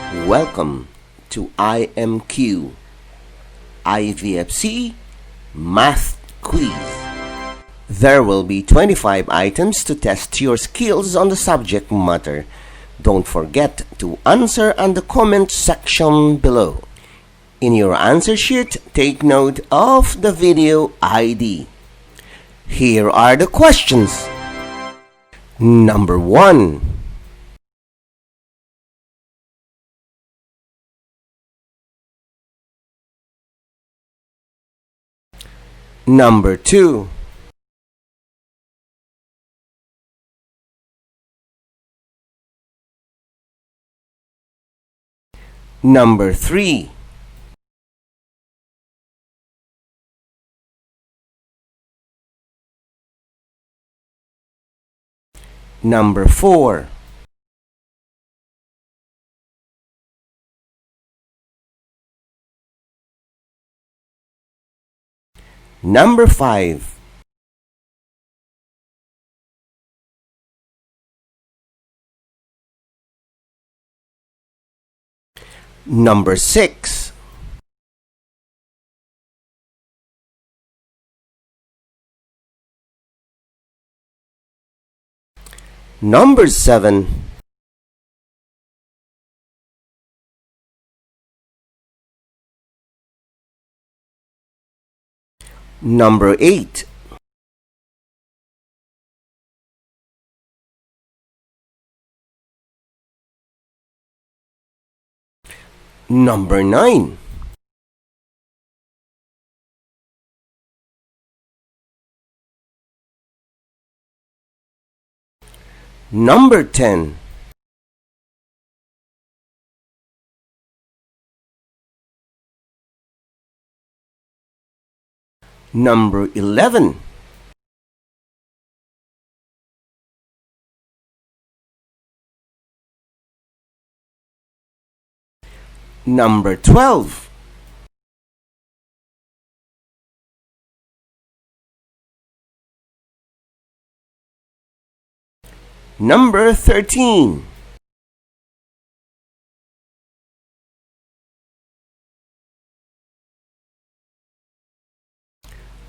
Welcome to IMQ IVFC Math Quiz. There will be 25 items to test your skills on the subject matter. Don't forget to answer on the comment section below. In your answer sheet, take note of the video ID. Here are the questions. Number 1. Number 2. Number 3. Number 4. Number 5. Number 6. Number 7. Number 8. Number 9. Number 10. Number 11. Number 12. Number 13.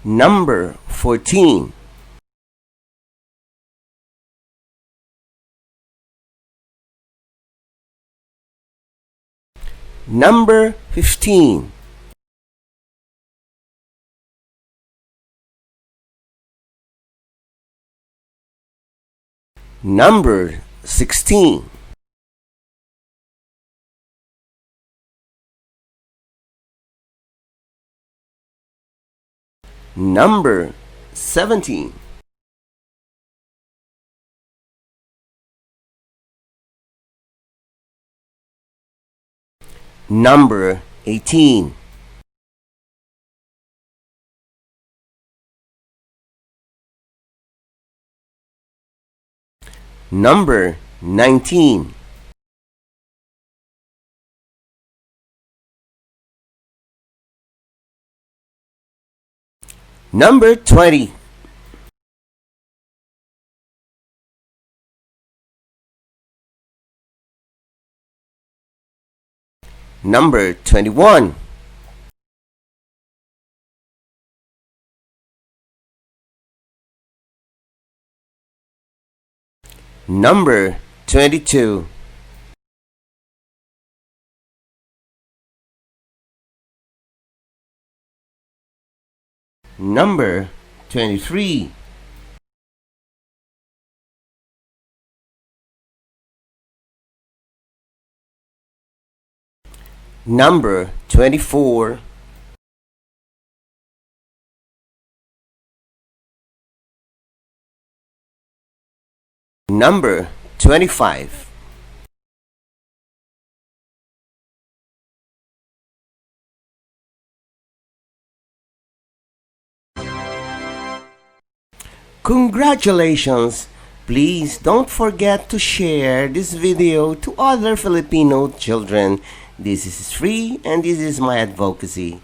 Number 14. Number 15. Number 16. Number 17. Number 18. Number 19. Number 20. Number 21. Number 22. Number 23. Number 24. Number 25. Congratulations! Please don't forget to share this video to other Filipino children. This is free and this is my advocacy.